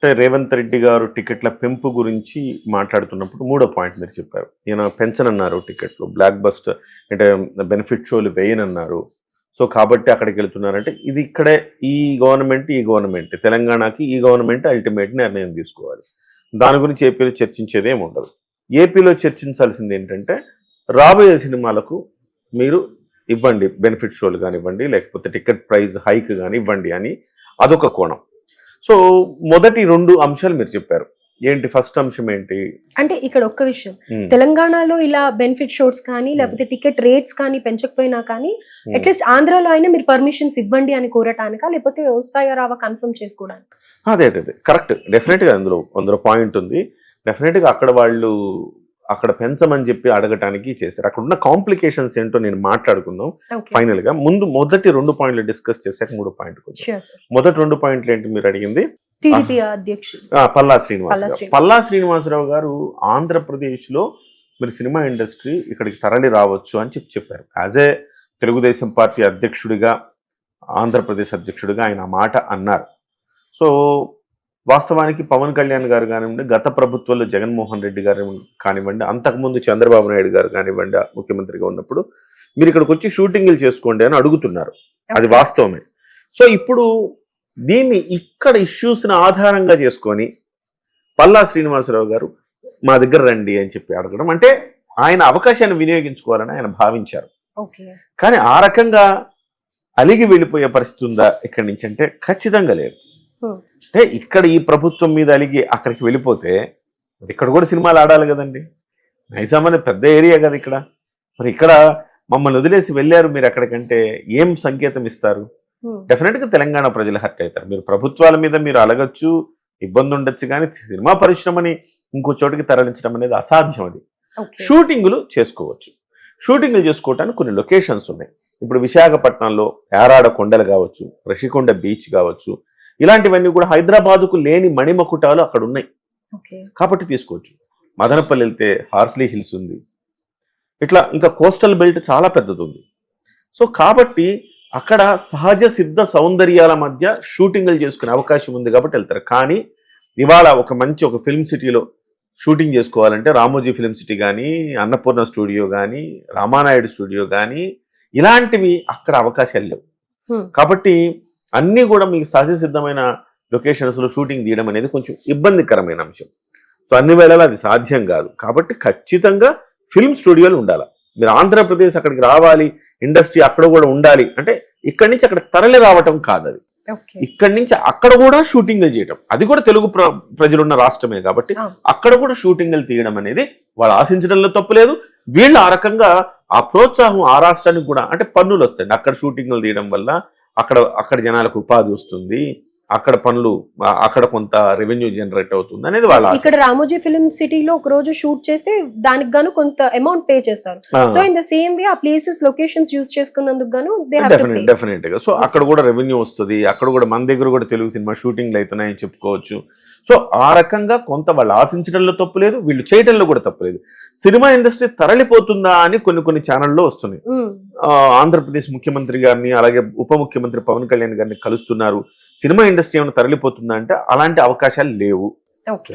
అంటే రేవంత్ రెడ్డి గారు టికెట్ల పెంపు గురించి మాట్లాడుతున్నప్పుడు మూడో పాయింట్ మీరు చెప్పారు. ఈయన పెంచనన్నారు టికెట్లు. బ్లాక్ బస్టర్ అంటే బెనిఫిట్ షోలు వేయనన్నారు. సో కాబట్టి అక్కడికి వెళ్తున్నారంటే ఇది ఇక్కడే ఈ గవర్నమెంట్ తెలంగాణకి ఈ గవర్నమెంట్ అల్టిమేట్ నిర్ణయం తీసుకోవాలి. దాని గురించి ఏపీలో చర్చించేది ఏమి ఉండదు. ఏపీలో చర్చించాల్సింది ఏంటంటే రాబోయే సినిమాలకు మీరు ఇవ్వండి బెనిఫిట్ షోలు కానివ్వండి, లేకపోతే టికెట్ ప్రైస్ హైక్ కానీ ఇవ్వండి అని అదొక కోణం. సో మొదటి 2 అంశాలు మీరు చెప్పారు. ఏంటి ఫస్ట్ అంశం ఏంటి అంటే ఇక్కడ ఒక్క విషయం, తెలంగాణలో ఇలా బెనిఫిట్ షోస్ కానీ లేకపోతే టికెట్ రేట్స్ కానీ పెంచకపోయినా కానీ అట్లీస్ట్ ఆంధ్రాలో అయినా మీరు పర్మిషన్స్ ఇవ్వండి అని కోరటానికా లేకపోతే వస్తాయా రావా కన్ఫర్మ్ చేసుకోవడానికి? అదే కరెక్ట్. డెఫినెట్గా అందులో పాయింట్ ఉంది. డెఫినెట్గా అక్కడ పెంచమని చెప్పి అడగటానికి చేశారు. అక్కడ ఉన్న కాంప్లికేషన్స్ ఏంటో నేను మాట్లాడుకుందాం ఫైనల్ గా. మొదటి 2 పాయింట్లు డిస్కస్ చేశాక 3 పాయింట్. మొదటి 2 పాయింట్లు ఏంటి మీరు అడిగింది? టీడీపీ అధ్యక్షుడు పల్లా శ్రీనివాసరావు గారు ఆంధ్రప్రదేశ్ లో మీరు సినిమా ఇండస్ట్రీ ఇక్కడికి తరలి రావచ్చు అని చెప్పారు. యాజ్ ఏ తెలుగుదేశం పార్టీ అధ్యక్షుడిగా, ఆంధ్రప్రదేశ్ అధ్యక్షుడిగా ఆయన మాట అన్నారు. సో వాస్తవానికి పవన్ కళ్యాణ్ గారు కానివ్వండి, గత ప్రభుత్వంలో జగన్మోహన్ రెడ్డి గారు కానివ్వండి, అంతకుముందు చంద్రబాబు నాయుడు గారు కానివ్వండి ముఖ్యమంత్రిగా ఉన్నప్పుడు మీరు ఇక్కడికి వచ్చి షూటింగ్లు చేసుకోండి అని అడుగుతున్నారు. అది వాస్తవమే. సో ఇప్పుడు దీన్ని ఇక్కడ ఇష్యూస్ని ఆధారంగా చేసుకొని పల్లా శ్రీనివాసరావు గారు మా దగ్గర రండి అని చెప్పి అడగడం అంటే ఆయన అవకాశాన్ని వినియోగించుకోవాలని ఆయన భావించారు. కానీ ఆ రకంగా అలిగి వెళ్ళిపోయే పరిస్థితి ఉందా ఇక్కడి నుంచి అంటే ఖచ్చితంగా లేదు. అంటే ఇక్కడ ఈ ప్రభుత్వం మీద అలిగి అక్కడికి వెళ్ళిపోతే ఇక్కడ కూడా సినిమాలు ఆడాలి కదండి. నైజాం అనే పెద్ద ఏరియా కదా ఇక్కడ. మరి ఇక్కడ మమ్మల్ని వదిలేసి వెళ్ళారు మీరు అక్కడికంటే ఏం సంకేతం ఇస్తారు? డెఫినెట్గా తెలంగాణ ప్రజలు హర్ట్ అవుతారు. మీరు ప్రభుత్వాల మీద మీరు అలగచ్చు, ఇబ్బంది ఉండొచ్చు, కానీ సినిమా పరిశ్రమని ఇంకో చోటికి తరలించడం అనేది అసాధ్యం. అది షూటింగులు చేసుకోవచ్చు. షూటింగ్లు చేసుకోవటానికి కొన్ని లొకేషన్స్ ఉన్నాయి. ఇప్పుడు విశాఖపట్నంలో యారాడ కొండలు కావచ్చు, రిషికొండ బీచ్ కావచ్చు, ఇలాంటివన్నీ కూడా హైదరాబాదుకు లేని మణిమకుటాలు అక్కడ ఉన్నాయి కాబట్టి తీసుకోవచ్చు. మదనపల్లి వెళ్తే హార్స్లీ హిల్స్ ఉంది. ఇట్లా ఇంకా కోస్టల్ బెల్ట్ చాలా పెద్దది ఉంది. సో కాబట్టి అక్కడ సహజ సిద్ధ సౌందర్యాల మధ్య షూటింగ్లు చేసుకునే అవకాశం ఉంది కాబట్టి వెళ్తారు. కానీ ఇవాళ ఒక ఫిల్మ్ సిటీలో షూటింగ్ చేసుకోవాలంటే రామోజీ ఫిల్మ్ సిటీ కానీ, అన్నపూర్ణ స్టూడియో కానీ, రామానాయుడు స్టూడియో కానీ ఇలాంటివి అక్కడ అవకాశాలు లేవు. కాబట్టి అన్నీ కూడా మీకు సహజ సిద్ధమైన లొకేషన్స్లో షూటింగ్ తీయడం అనేది కొంచెం ఇబ్బందికరమైన అంశం. సో అన్ని వేళలా అది సాధ్యం కాదు. కాబట్టి ఖచ్చితంగా ఫిల్మ్ స్టూడియోలు ఉండాలి. మీరు ఆంధ్రప్రదేశ్ అక్కడికి రావాలి, ఇండస్ట్రీ అక్కడ కూడా ఉండాలి అంటే ఇక్కడి నుంచి అక్కడ తరలి రావటం కాదు. అది ఇక్కడి నుంచి అక్కడ కూడా షూటింగ్లు చేయటం, అది కూడా తెలుగు ప్రజలున్న రాష్ట్రమే కాబట్టి అక్కడ కూడా షూటింగ్లు తీయడం అనేది వాళ్ళు ఆశించడంలో తప్పులేదు. వీళ్ళు ఆ రకంగా ఆ ప్రోత్సాహం ఆ రాష్ట్రానికి కూడా అంటే పన్నులు వస్తాయండి. అక్కడ షూటింగ్లు తీయడం వల్ల అక్కడ జనాలకు ఉపాధి వస్తుంది, అక్కడ పనులు, అక్కడ కొంత రెవెన్యూ జనరేట్ అవుతుంది అనేది వాళ్ళ. ఇక్కడ రామోజీ ఫిల్మ్ సిటీలో ఒక రోజు షూట్ చేస్తే దానికి గాను కొంత అమౌంట్ పే చేస్తారు. So in the same way ఆ ప్లేసెస్ లొకేషన్స్ యూజ్ చేసుకున్నందుకు గాను డెఫినెట్ గా సో అక్కడ కూడా రెవెన్యూ వస్తుంది. అక్కడ కూడా మన దగ్గర కూడా తెలుగు సినిమా షూటింగ్లు అవుతున్నాయని చెప్పుకోవచ్చు. సో ఆ రకంగా కొంత వాళ్ళు ఆశించడంలో తప్పులేదు, వీళ్ళు చేయడంలో కూడా తప్పులేదు. సినిమా ఇండస్ట్రీ తరలిపోతుందా అని కొన్ని ఛానల్లో వస్తున్నాయి. ఆంధ్రప్రదేశ్ ముఖ్యమంత్రి గారిని అలాగే ఉప ముఖ్యమంత్రి పవన్ కళ్యాణ్ గారిని కలుస్తున్నారు. సినిమా ఇండస్ట్రీ ఏమైనా తరలిపోతుందా అంటే అలాంటి అవకాశాలు లేవు.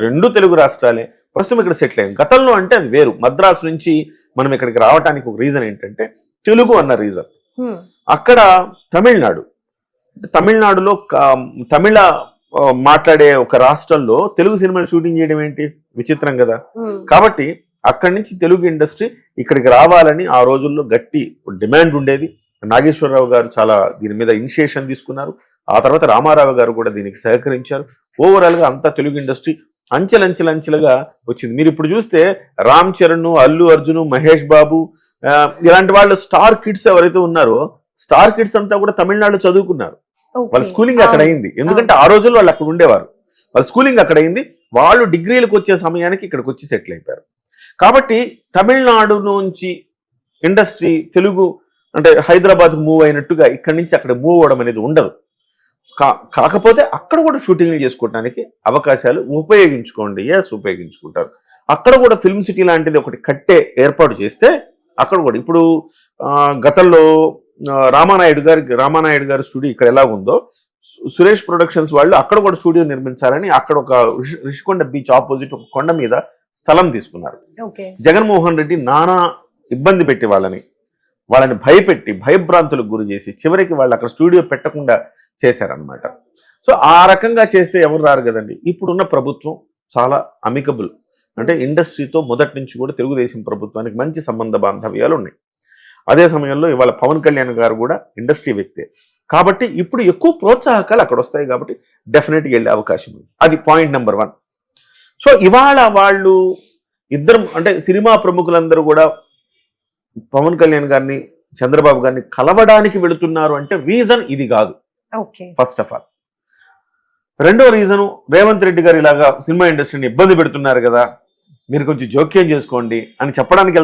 2 తెలుగు రాష్ట్రాలే ప్రస్తుతం ఇక్కడ సెటిల్ అయ్యాం. గతంలో అంటే అది వేరు. మద్రాసు నుంచి మనం ఇక్కడికి రావడానికి ఒక రీజన్ ఏంటంటే తెలుగు అన్న రీజన్. అక్కడ తమిళనాడులో తమిళ మాట్లాడే ఒక రాష్ట్రంలో తెలుగు సినిమాలు షూటింగ్ చేయడం ఏంటి విచిత్రం కదా. కాబట్టి అక్కడి నుంచి తెలుగు ఇండస్ట్రీ ఇక్కడికి రావాలని ఆ రోజుల్లో గట్టి డిమాండ్ ఉండేది. నాగేశ్వరరావు గారు చాలా దీని మీద ఇనిషియేషన్ తీసుకున్నారు. ఆ తర్వాత రామారావు గారు కూడా దీనికి సహకరించారు. ఓవరాల్ గా అంతా తెలుగు ఇండస్ట్రీ అంచెలంచెలుగా వచ్చింది. మీరు ఇప్పుడు చూస్తే రామ్ చరణ్, అల్లు అర్జున్, మహేష్ బాబు ఇలాంటి వాళ్ళు స్టార్ కిడ్స్ ఎవరైతే ఉన్నారో స్టార్ కిడ్స్ అంతా కూడా తమిళనాడు చదువుకున్నారు. వాళ్ళ స్కూలింగ్ అక్కడ అయింది. ఎందుకంటే ఆ రోజుల్లో వాళ్ళు అక్కడ ఉండేవారు. వాళ్ళ స్కూలింగ్ అక్కడ అయింది. వాళ్ళు డిగ్రీలకు వచ్చే సమయానికి ఇక్కడికి వచ్చి సెటిల్ అయిపోయారు. కాబట్టి తమిళనాడు నుంచి ఇండస్ట్రీ తెలుగు అంటే హైదరాబాద్ మూవ్ అయినట్టుగా ఇక్కడి నుంచి అక్కడ మూవ్ అవ్వడం అనేది ఉండదు. కాకపోతే అక్కడ కూడా షూటింగ్లు చేసుకోవడానికి అవకాశాలు ఉపయోగించుకోండి. ఉపయోగించుకుంటారు. అక్కడ కూడా ఫిల్మ్ సిటీ లాంటిది ఒకటి కట్టే ఏర్పాటు చేస్తే అక్కడ కూడా ఇప్పుడు గతంలో రామానాయుడు గారి స్టూడియో ఇక్కడ ఎలా ఉందో సురేష్ ప్రొడక్షన్స్ వాళ్ళు అక్కడ కూడా స్టూడియో నిర్మించాలని అక్కడ ఒక రిషికొండ బీచ్ ఆపోజిట్ ఒక కొండ మీద స్థలం తీసుకున్నారు. ఓకే. జగన్మోహన్ రెడ్డి నానా ఇబ్బంది పెట్టి వాళ్ళని భయపెట్టి భయభ్రాంతులకు గురి చేసి చివరికి వాళ్ళు అక్కడ స్టూడియో పెట్టకుండా చేశారనమాట. సో ఆ రకంగా చేస్తే ఎవరు రారు కదండి. ఇప్పుడున్న ప్రభుత్వం చాలా అమికబుల్, అంటే ఇండస్ట్రీతో మొదటి నుంచి కూడా తెలుగుదేశం ప్రభుత్వానికి మంచి సంబంధ బాంధవ్యాలు ఉన్నాయి. అదే సమయంలో ఇవాళ పవన్ కళ్యాణ్ గారు కూడా ఇండస్ట్రీ వ్యక్తే కాబట్టి ఇప్పుడు ఎక్కువ ప్రోత్సాహకాలు అక్కడ వస్తాయి కాబట్టి డెఫినెట్గా వెళ్ళే అవకాశం ఉంది. అది పాయింట్ నెంబర్ 1. సో ఇవాళ వాళ్ళు ఇద్దరు అంటే సినిమా ప్రముఖులందరూ కూడా పవన్ కళ్యాణ్ గారిని చంద్రబాబు గారిని కలవడానికి వెళుతున్నారు అంటే రీజన్ ఇది కాదు. ఫస్ట్ ఆఫ్ ఆల్ రెండో రీజను రేవంత్ రెడ్డి గారు ఇలాగా సినిమా ఇండస్ట్రీని ఇబ్బంది పెడుతున్నారు కదా, మీరు కొంచెం జోక్యం చేసుకోండి అని చెప్పడానికి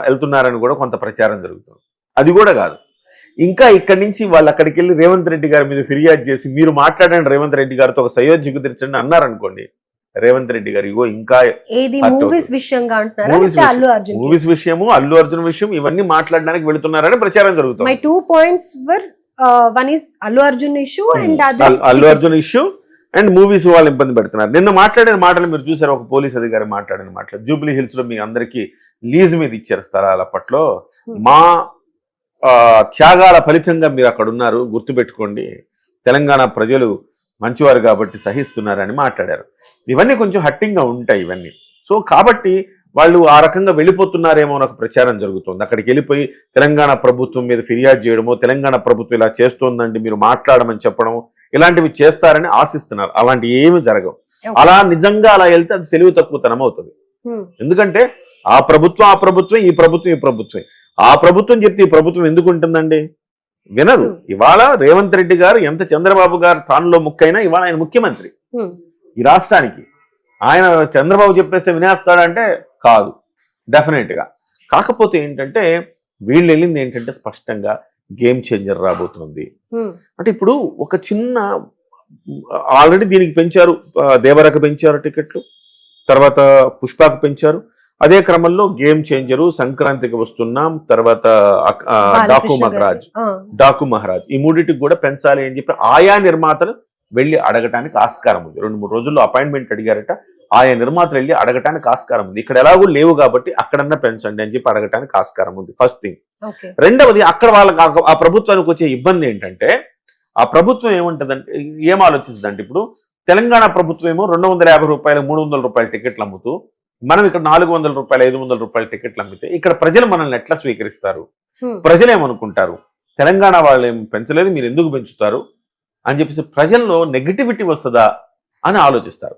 వెళ్తున్నారని కూడా కొంత ప్రచారం జరుగుతుంది. అది కూడా కాదు. ఇంకా ఇక్కడి నుంచి వాళ్ళు అక్కడికి వెళ్ళి రేవంత్ రెడ్డి గారి మీద ఫిర్యాదు చేసి మీరు మాట్లాడండి రేవంత్ రెడ్డి గారితో ఒక సయోధ్య కుదిర్చండి అన్నారనుకోండి, రేవంత్ రెడ్డి గారు ఇగో ఇంకా మూవీస్ విషయము అల్లు అర్జున్ విషయం ఇవన్నీ మాట్లాడడానికి వెళుతున్నారని ప్రచారం జరుగుతుంది. Allu Arjun issue and movies వాళ్ళు ఇబ్బంది పెడుతున్నారు. నిన్న మాట్లాడిన మాటలు మీరు చూసారు, ఒక పోలీస్ అధికారి మాట్లాడిన మాటలు. జూబ్లీ హిల్స్ లో మీ అందరికీ లీజ్ మీద ఇచ్చారు స్థలాలు, అప్పట్లో మా త్యాగాల ఫలితంగా మీరు అక్కడ ఉన్నారు, గుర్తుపెట్టుకోండి, తెలంగాణ ప్రజలు మంచివారు కాబట్టి సహిస్తున్నారని మాట్లాడారు. ఇవన్నీ కొంచెం హట్టింగ్గా ఉంటాయి ఇవన్నీ. సో కాబట్టి వాళ్ళు ఆ రకంగా వెళ్ళిపోతున్నారేమో అని ఒక ప్రచారం జరుగుతుంది. అక్కడికి వెళ్ళిపోయి తెలంగాణ ప్రభుత్వం మీద ఫిర్యాదు చేయడమో, తెలంగాణ ప్రభుత్వం ఇలా చేస్తోందండి మీరు మాట్లాడమని చెప్పడము, ఇలాంటివి చేస్తారని ఆశిస్తున్నారు. అలాంటివి ఏమి జరగవు. అలా నిజంగా అలా వెళ్తే అది తెలివి తక్కువతనం అవుతుంది. ఎందుకంటే ఆ ప్రభుత్వం ఈ ప్రభుత్వం ఆ ప్రభుత్వం చెప్తే ఈ ప్రభుత్వం ఎందుకు ఉంటుందండి? వినదు. ఇవాళ రేవంత్ రెడ్డి గారు ఎంత చంద్రబాబు గారు తానులో ముక్కైనా ఇవాళ ఆయన ముఖ్యమంత్రి ఈ రాష్ట్రానికి. ఆయన చంద్రబాబు చెప్పేస్తే వినేస్తాడంటే కాదు, డెఫినెట్ గా. కాకపోతే ఏంటంటే వీళ్ళు వెళ్ళింది ఏంటంటే స్పష్టంగా గేమ్ చేంజర్ రాబోతుంది. అంటే ఇప్పుడు ఒక చిన్న ఆల్రెడీ దీనికి పెంచారు, దేవరకు పెంచారు టికెట్లు, తర్వాత పుష్పకు పెంచారు. అదే క్రమంలో గేమ్ చేంజరు, సంక్రాంతికి వస్తున్నాం, తర్వాత డాకు మహారాజ్ ఈ మూడింటికి కూడా పెంచాలి అని చెప్పి ఆయా నిర్మాతలు వెళ్ళి అడగటానికి ఆస్కారం ఉంది. 2-3 రోజుల్లో అపాయింట్మెంట్ అడిగారట. ఆయా నిర్మాతలు వెళ్ళి అడగటానికి ఆస్కారం ఉంది. ఇక్కడ ఎలాగూ లేవు కాబట్టి అక్కడన్నా పెంచండి అని చెప్పి అడగటానికి ఆస్కారం ఉంది. First thing. రెండవది అక్కడ వాళ్ళకి ఆ ప్రభుత్వానికి వచ్చే ఇబ్బంది ఏంటంటే, ఆ ప్రభుత్వం ఏముంటదంటే ఏం ఆలోచిస్తుందంటే, ఇప్పుడు తెలంగాణ ప్రభుత్వం ఏమో 250 రూపాయలు 300 రూపాయల టికెట్లు అమ్ముతూ, మనం ఇక్కడ 400 రూపాయలు 500 రూపాయల టికెట్లు అమ్మితే ఇక్కడ ప్రజలు మనల్ని ఎట్లా స్వీకరిస్తారు? ప్రజలు ఏమనుకుంటారు? తెలంగాణ వాళ్ళు ఏం పెంచలేదు, మీరు ఎందుకు పెంచుతారు అని చెప్పేసి ప్రజల్లో నెగిటివిటీ వస్తుందా అని ఆలోచిస్తారు.